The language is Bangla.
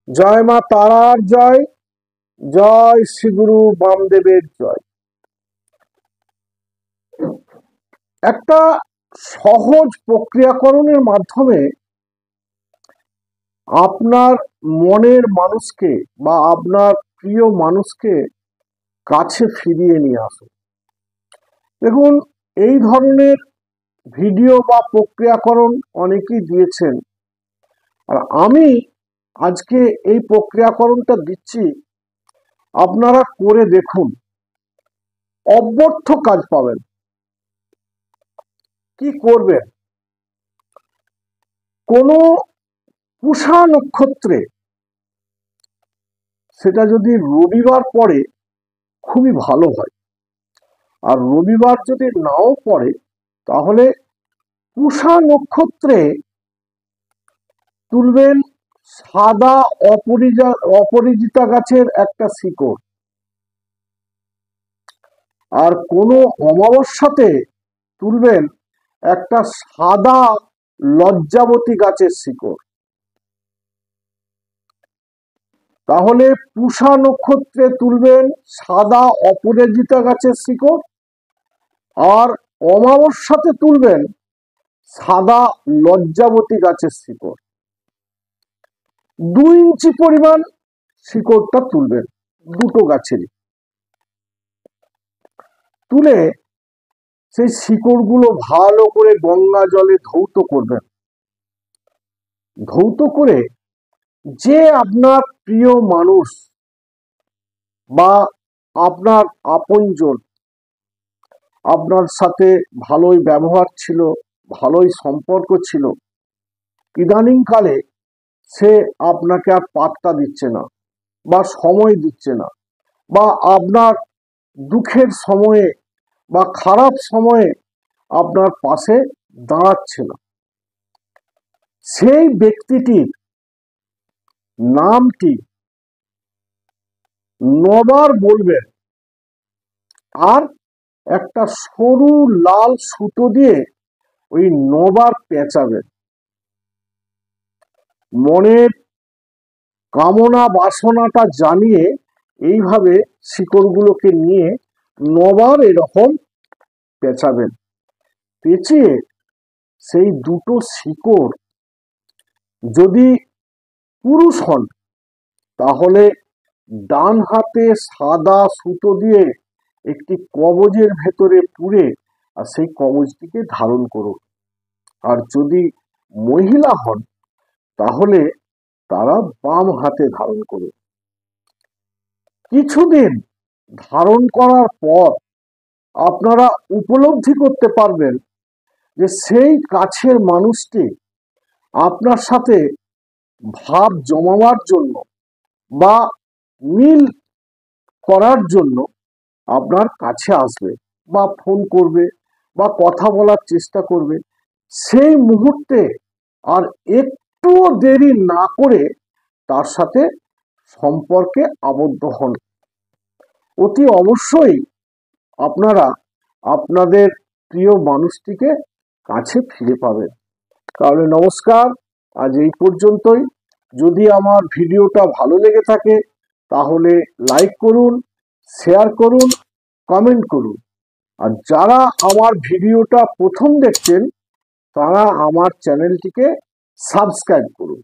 জয় মা তারার জয়, জয় শ্রী গুরু বামদেবের জয়। একটা সহজ প্রক্রিয়াকরণের মাধ্যমে আপনার মনের মানুষকে বা আপনার প্রিয় মানুষকে কাছে ফিরিয়ে নিয়ে আসুন। দেখুন, এই ধরনের ভিডিও বা প্রক্রিয়াকরণ অনেকেই দিয়েছেন, আর আমি আজকে এই প্রক্রিয়াকরণটা দিচ্ছি। আপনারা করে দেখুন, অব্যর্থ কাজ পাবেন। কি করবেন? কোনো পুষা নক্ষত্রে, সেটা যদি রবিবার পড়ে খুবই ভালো হয়, আর রবিবার যদি নাও পড়ে তাহলে পুষা নক্ষত্রে তুলবেন সাদা অপরাজিতা গাছের একটা শিকড়, আর কোনো অমাবস্যাতে তুলবেন একটা সাদা লজ্জাবতী গাছের শিকড়। তাহলে পুষা নক্ষত্রে তুলবেন সাদা অপরাজিতা গাছের শিকড়, আর অমাবস্যাতে তুলবেন সাদা লজ্জাবতী গাছের শিকড়। 2 ইঞ্চি পরিমাণ শিকড়টা তুলবেন, দুটো গাছেরই। তুলে সেই শিকড়গুলো ভালো করে গঙ্গা জলে ধৌত করবেন। ধৌত করে যে আপনার প্রিয় মানুষ বা আপনার আপনজন, আপনার সাথে ভালোই ব্যবহার ছিল, ভালোই সম্পর্ক ছিল, ইদানিংকালে সে আপনাকে আর পাত্তা দিচ্ছে না বা সময় দিচ্ছে না, বা আপনার দুঃখের সময়ে বা খারাপ সময়ে আপনার পাশে দাঁড়াচ্ছে না, সেই ব্যক্তিটির নামটি 9 বার বলবেন, আর একটা সরু লাল সুতো দিয়ে ওই 9 বার পেঁচাবেন। মনের কামনা বাসনাটা জানিয়ে এইভাবে শিকড়গুলোকে নিয়ে 9 বার এরকম পেঁচাবেন। পেঁচিয়ে সেই দুটো শিকড়, যদি পুরুষ হন তাহলে ডান হাতে সাদা সুতো দিয়ে একটি কবজের ভেতরে পুরে আর সেই কবজটিকে ধারণ করুন। আর যদি মহিলা হন তাহলে তারা বাম হাতে ধারণ করুন। কিছুদিন ধারণ করার পর আপনারা উপলব্ধি করতে পারবেন যে সেই কাছের মানুষটি আপনার সাথে ভাব জমাবার জন্য বা মিল করার জন্য আপনার কাছে আসবে বা ফোন করবে বা কথা বলার চেষ্টা করবে। সেই মুহূর্তে আর একটুও দেরি না করে তার সাথে সম্পর্কে আবদ্ধ হন। অতি অবশ্যই আপনারা আপনাদের প্রিয় মানুষটিকে কাছে ফিরে পাবেন। তাহলে নমস্কার, আজ এই পর্যন্তই। যদি আমার ভিডিওটা ভালো লেগে থাকে তাহলে লাইক করুন, শেয়ার করুন, কমেন্ট করুন। আর যারা আমার ভিডিওটা প্রথম দেখছেন তারা আমার চ্যানেলটিকে সাবস্ক্রাইব করুন।